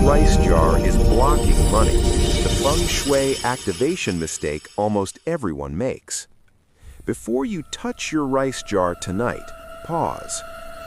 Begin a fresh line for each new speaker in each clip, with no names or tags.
rice jar is blocking money, the Feng Shui activation mistake almost everyone makes. Before you touch your rice jar tonight, pause.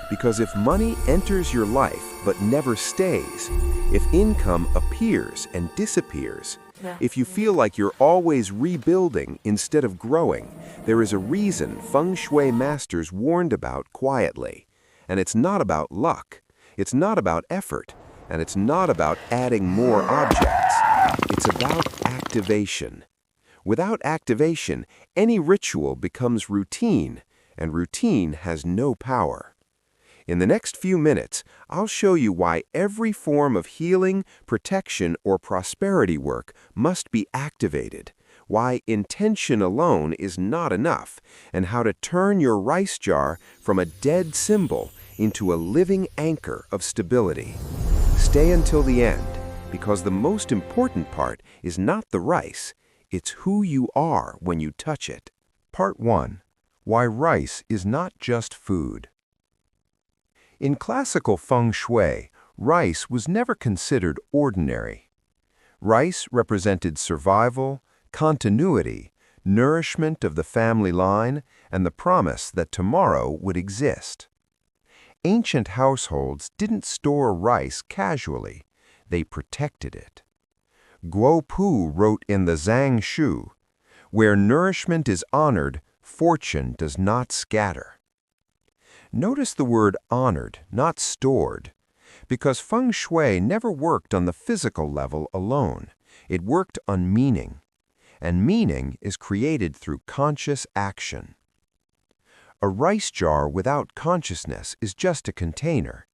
Because if money enters your life but never stays, if income appears and disappears, if you feel like you're always rebuilding instead of growing, there is a reason Feng Shui masters warned about quietly. And it's not about luck, it's not about effort, and it's not about adding more objects. It's about activation. Without activation, any ritual becomes routine, and routine has no power. In the next few minutes, I'll show you why every form of healing, protection, or prosperity work must be activated, why intention alone is not enough, and how to turn your rice jar from a dead symbol into a living anchor of stability. Stay until the end, because the most important part is not the rice, it's who you are when you touch it.
Part 1. Why rice is not just food. In classical Feng Shui, rice was never considered ordinary. Rice represented survival, continuity, nourishment of the family line, and the promise that tomorrow would exist. Ancient households didn't store rice casually, they protected it. Guo Pu wrote in the Zhang Shu, "Where nourishment is honored, fortune does not scatter." Notice the word honored, not stored, because Feng Shui never worked on the physical level alone. It worked on meaning, and meaning is created through conscious action. A rice jar without consciousness is just a container.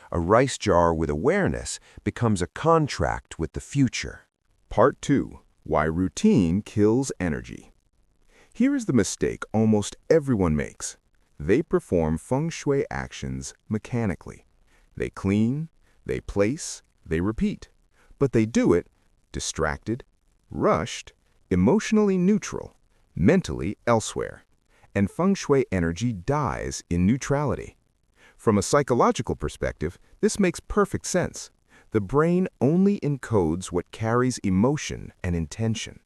A rice jar with awareness becomes a contract with the future.
Part 2. Why routine kills energy. Here is the mistake almost everyone makes. They perform Feng Shui actions mechanically. They clean, they place, they repeat. But they do it distracted, rushed, emotionally neutral, mentally elsewhere. And Feng Shui energy dies in neutrality. From a psychological perspective, this makes perfect sense. The brain only encodes what carries emotion and intention.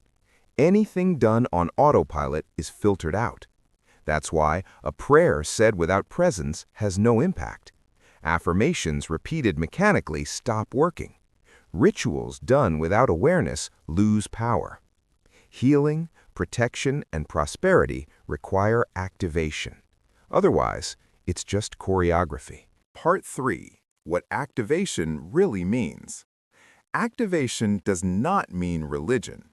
Anything done on autopilot is filtered out. That's why a prayer said without presence has no impact. Affirmations repeated mechanically stop working. Rituals done without awareness lose power. Healing, protection, and prosperity require activation. Otherwise, it's just choreography.
Part 3. What activation really means. Activation does not mean religion.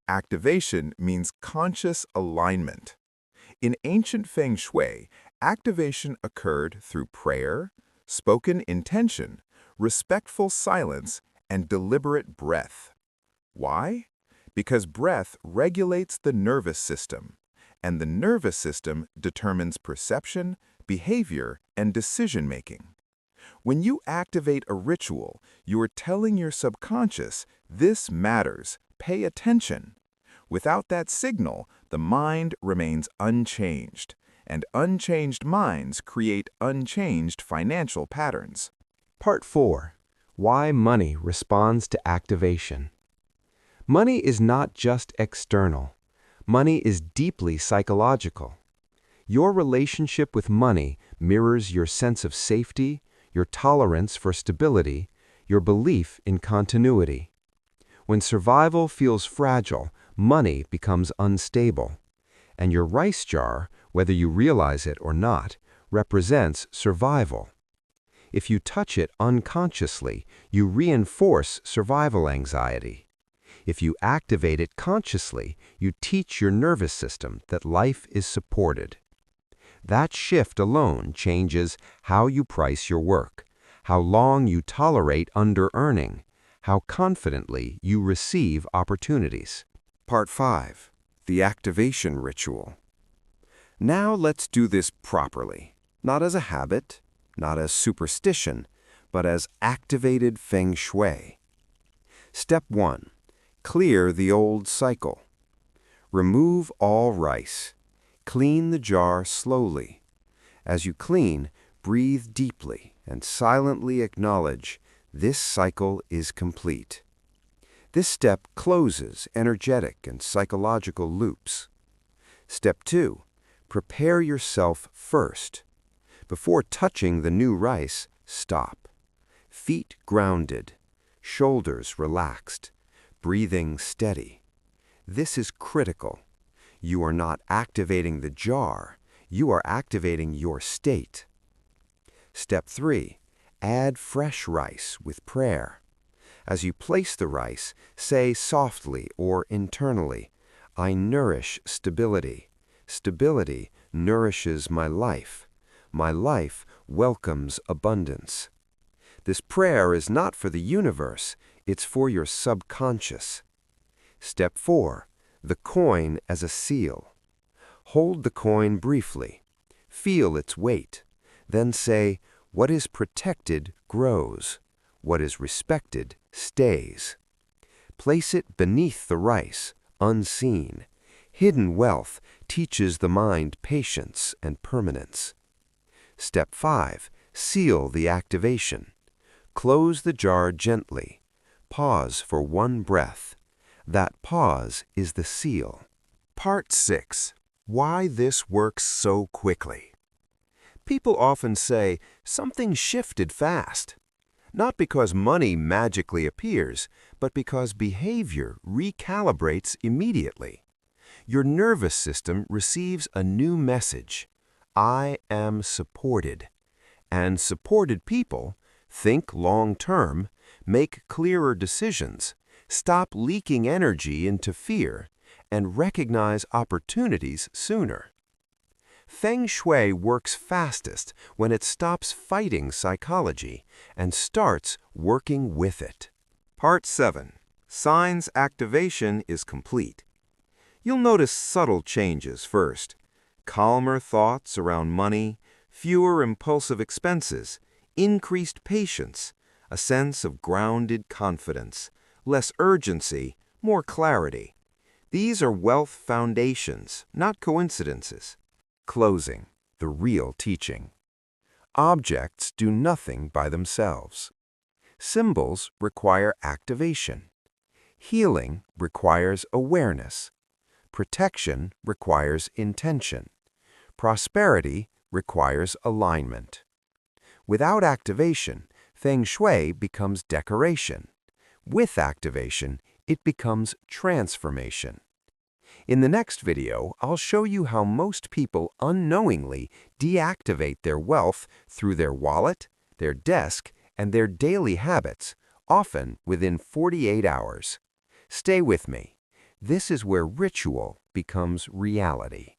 Activation means conscious alignment. In ancient Feng Shui, activation occurred through prayer, spoken intention, respectful silence, and deliberate breath. Why? Because breath regulates the nervous system, and the nervous system determines perception, behavior, and decision-making. When you activate a ritual, you are telling your subconscious, "This matters, pay attention." Without that signal, the mind remains unchanged, and unchanged minds create unchanged financial patterns.
Part 4. Why money responds to activation. Money is not just external. Money is deeply psychological. Your relationship with money mirrors your sense of safety, your tolerance for stability, your belief in continuity. When survival feels fragile, money becomes unstable. And your rice jar, whether you realize it or not, represents survival. If you touch it unconsciously, you reinforce survival anxiety. If you activate it consciously, you teach your nervous system that life is supported. That shift alone changes how you price your work, how long you tolerate under-earning, how confidently you receive opportunities.
Part 5. The activation ritual. Now let's do this properly, not as a habit, not as superstition, but as activated Feng Shui. Step 1. Clear the old cycle. Remove all rice. Clean the jar slowly. As you clean, breathe deeply and silently acknowledge,
This cycle is complete. This step closes energetic and psychological loops. Step 2. Prepare yourself first. Before touching the new rice, stop. Feet grounded, shoulders relaxed, breathing steady. This is critical. You are not activating the jar, you are activating your state. Step 3. Add fresh rice with prayer. As you place the rice, say softly or internally, I nourish stability. Stability nourishes my life. My life welcomes abundance. This prayer is not for the universe, it's for your subconscious. Step 4. The coin as a seal. Hold the coin briefly. Feel its weight. Then say, what is protected grows. What is respected stays. Place it beneath the rice, unseen. Hidden wealth teaches the mind patience and permanence. Step 5. Seal the activation. Close the jar gently. Pause for one breath. That pause is the seal.
Part 6. Why this works so quickly. People often say something shifted fast. Not because money magically appears, but because behavior recalibrates immediately. Your nervous system receives a new message. I am supported. And supported people think long-term, make clearer decisions, stop leaking energy into fear, and recognize opportunities sooner. Feng Shui works fastest when it stops fighting psychology and starts working with it.
Part 7. Signs activation is complete. You'll notice subtle changes first. Calmer thoughts around money, fewer impulsive expenses, increased patience, a sense of grounded confidence, less urgency, more clarity. These are wealth foundations, not coincidences.
Closing, the real teaching. Objects do nothing by themselves. Symbols require activation. Healing requires awareness. Protection requires intention. Prosperity requires alignment. Without activation, Feng Shui becomes decoration. With activation, it becomes transformation. In the next video, I'll show you how most people unknowingly deactivate their wealth through their wallet, their desk, and their daily habits, often within 48 hours. Stay with me. This is where ritual becomes reality.